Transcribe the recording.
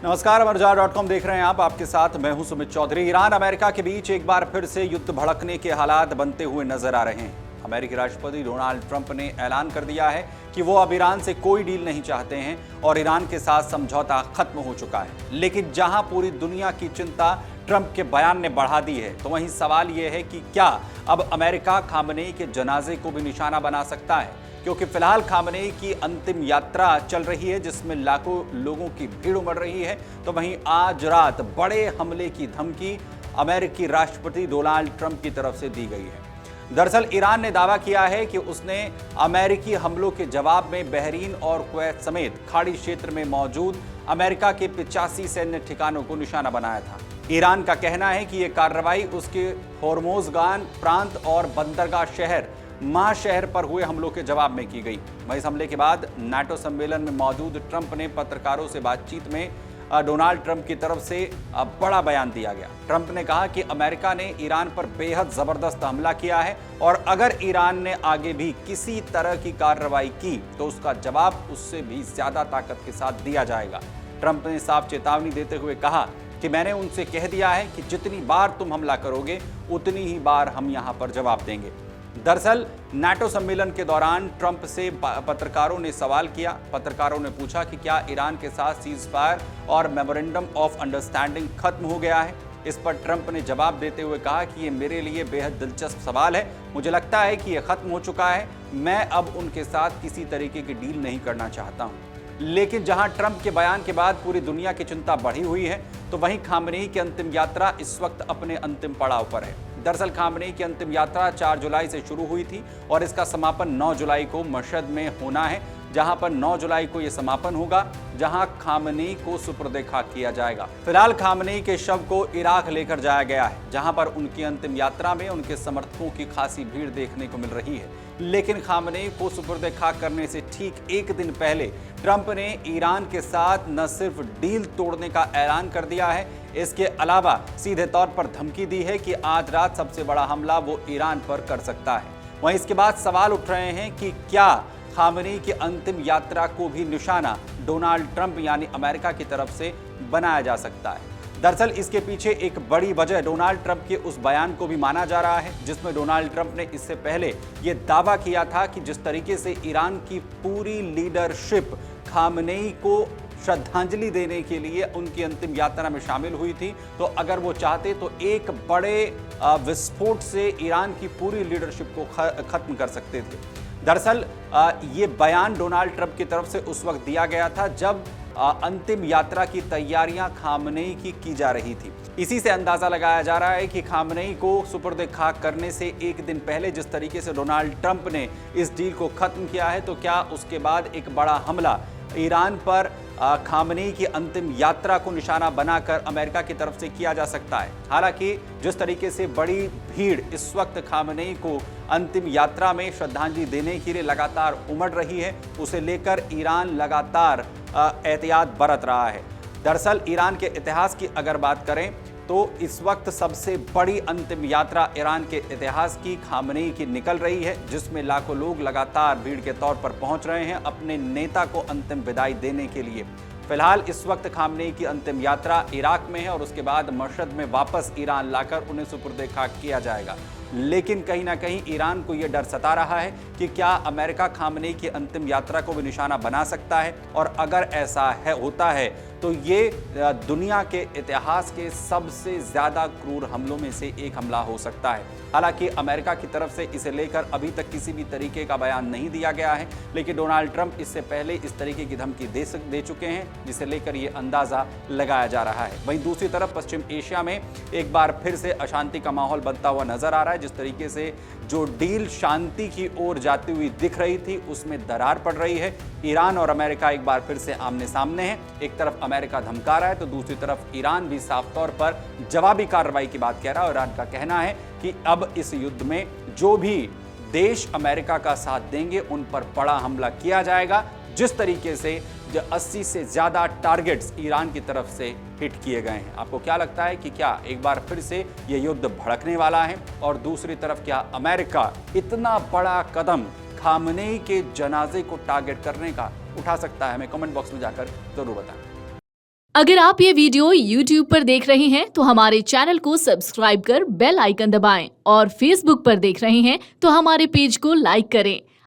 नमस्कार, अमरजा.com देख रहे हैं आप। आपके साथ मैं हूं सुमित चौधरी। ईरान अमेरिका के बीच एक बार फिर से युद्ध भड़कने के हालात बनते हुए नजर आ रहे हैं। अमेरिकी राष्ट्रपति डोनाल्ड ट्रंप ने ऐलान कर दिया है कि वो अब ईरान से कोई डील नहीं चाहते हैं और ईरान के साथ समझौता खत्म हो चुका है। लेकिन जहां पूरी दुनिया की चिंता ट्रंप के बयान ने बढ़ा दी है, तो वहीं सवाल यह है कि क्या अब अमेरिका खामनेई के जनाजे को भी निशाना बना सकता है? क्योंकि फिलहाल खामनेई की अंतिम यात्रा चल रही है, जिसमें लाखों लोगों की भीड़ उमड़ रही है। तो वहीं आज रात बड़े हमले की धमकी अमेरिकी राष्ट्रपति डोनाल्ड ट्रंप की तरफ से दी गई है। दरअसल ईरान ने दावा किया है कि उसने अमेरिकी हमलों के जवाब में बहरीन और कुवैत समेत खाड़ी क्षेत्र में मौजूद अमेरिका के 85 सैन्य ठिकानों को निशाना बनाया था। ईरान का कहना है कि यह कार्रवाई उसके होर्मुज़गान प्रांत और बंदरगाह शहर मां शहर पर हुए हमलों के जवाब में की गई। वहीं इस हमले के बाद नाटो सम्मेलन में मौजूद ट्रंप ने पत्रकारों से बातचीत में डोनाल्ड ट्रंप की तरफ से बड़ा बयान दिया गया। ट्रंप ने कहा कि अमेरिका ने ईरान पर बेहद जबरदस्त हमला किया है और अगर ईरान ने आगे भी किसी तरह की कार्रवाई की तो उसका जवाब उससे भी ज्यादा ताकत के साथ दिया जाएगा। ट्रंप ने साफ चेतावनी देते हुए कहा कि मैंने उनसे कह दिया है कि जितनी बार तुम हमला करोगे उतनी ही बार हम यहां पर जवाब देंगे। दरअसल नाटो सम्मेलन के दौरान ट्रंप से पत्रकारों ने सवाल किया। पत्रकारों ने पूछा कि क्या ईरान के साथ सीज फायर और मेमोरेंडम ऑफ अंडरस्टैंडिंग खत्म हो गया है। इस पर ट्रंप ने जवाब देते हुए कहा कि ये मेरे लिए बेहद दिलचस्प सवाल है। मुझे लगता है कि यह खत्म हो चुका है। मैं अब उनके साथ किसी तरीके की डील नहीं करना चाहता हूं। लेकिन जहां ट्रंप के बयान के बाद पूरी दुनिया की चिंता बढ़ी हुई है, तो वहीं खामनेई की अंतिम यात्रा इस वक्त अपने अंतिम पड़ाव पर है। दरअसल खामनेई की अंतिम यात्रा 4 जुलाई से शुरू हुई थी और इसका समापन 9 जुलाई को मशहद में होना है, जहां पर 9 जुलाई को यह समापन होगा, जहां खामनेई को सुपुर्द खाक किया जाएगा। फिलहाल खामनेई के शव को इराक लेकर जाया गया है, जहां पर उनकी अंतिम यात्रा में उनके समर्थकों की खासी भीड़ देखने को मिल रही है। लेकिन खामनेई को सुपुर्द खाक करने से ठीक एक दिन पहले ट्रंप ने ईरान के साथ न सिर्फ डील तोड़ने का ऐलान कर दिया है, इसके अलावा सीधे तौर पर धमकी दी है कि आज रात सबसे बड़ा हमला वो ईरान पर कर सकता है। वहीं इसके बाद सवाल उठ रहे हैं कि क्या खामनेई की अंतिम यात्रा को भी निशाना डोनाल्ड ट्रंप यानी अमेरिका की तरफ से बनाया जा सकता है। दरअसल इसके पीछे एक बड़ी वजह डोनाल्ड ट्रंप के उस बयान को भी माना जा रहा है, जिसमें डोनाल्ड ट्रंप ने इससे पहले यह दावा किया था कि जिस तरीके से ईरान की पूरी लीडरशिप खामनेई को श्रद्धांजलि देने के लिए उनकी अंतिम यात्रा में शामिल हुई थी, तो अगर वो चाहते तो एक बड़े विस्फोट से ईरान की पूरी लीडरशिप को खत्म कर सकते थे। दरअसल ये बयान डोनाल्ड ट्रंप की तरफ से उस वक्त दिया गया था जब अंतिम यात्रा की तैयारियां खामनेई की जा रही थी। इसी से अंदाजा लगाया जा रहा है कि खामनेई को सुपुर्द खाक करने से एक दिन पहले जिस तरीके से डोनाल्ड ट्रंप ने इस डील को खत्म किया है, तो क्या उसके बाद एक बड़ा हमला ईरान पर खामनेई की अंतिम यात्रा को निशाना बनाकर अमेरिका की तरफ से किया जा सकता है। हालांकि जिस तरीके से बड़ी भीड़ इस वक्त खामनेई को अंतिम यात्रा में श्रद्धांजलि देने के लिए लगातार उमड़ रही है, उसे लेकर ईरान लगातार एहतियात बरत रहा है। दरअसल ईरान के इतिहास की अगर बात करें तो इस वक्त सबसे बड़ी अंतिम यात्रा ईरान के इतिहास की खामनेई की निकल रही है, जिसमें लाखों लोग लगातार भीड़ के तौर पर पहुंच रहे हैं अपने नेता को अंतिम विदाई देने के लिए। फिलहाल इस वक्त खामनेई की अंतिम यात्रा इराक में है और उसके बाद मशहद में वापस ईरान लाकर उन्हें सुपुर्द खाक किया जाएगा। लेकिन कहीं ना कहीं ईरान को यह डर सता रहा है कि क्या अमेरिका खामनेई की अंतिम यात्रा को भी निशाना बना सकता है, और अगर ऐसा होता है तो ये दुनिया के इतिहास के सबसे ज़्यादा क्रूर हमलों में से एक हमला हो सकता है। हालांकि अमेरिका की तरफ से इसे लेकर अभी तक किसी भी तरीके का बयान नहीं दिया गया है, लेकिन डोनाल्ड ट्रंप इससे पहले इस तरीके की धमकी दे चुके हैं, जिसे लेकर ये अंदाज़ा लगाया जा रहा है। वहीं दूसरी तरफ पश्चिम एशिया में एक बार फिर से अशांति का माहौल बनता हुआ नजर आ रहा है। जिस तरीके से जो डील शांति की ओर जाती हुई दिख रही थी, उसमें दरार पड़ रही है। ईरान और अमेरिका एक बार फिर से आमने सामने हैं। एक तरफ अमेरिका धमका रहा है तो दूसरी तरफ ईरान भी साफ तौर पर जवाबी कार्रवाई की बात कह रहा है। और ईरान का कहना है कि अब इस युद्ध में जो भी देश अमेरिका का साथ देंगे उन पर बड़ा हमला किया जाएगा। जिस तरीके से 80 से ज्यादा टारगेट्स ईरान की तरफ से हिट किए गए हैं। आपको क्या लगता है कि क्या एक बार फिर से ये युद्ध भड़कने वाला है? और दूसरी तरफ क्या अमेरिका इतना बड़ा कदम खामनेई के जनाजे को टारगेट करने का उठा सकता है? हमें कमेंट बॉक्स में जाकर जरूर बताएं। अगर आप ये वीडियो YouTube पर देख रहे हैं तो हमारे चैनल को सब्सक्राइब कर बेल आइकन दबाएं और Facebook पर देख रहे हैं तो हमारे पेज को लाइक करें।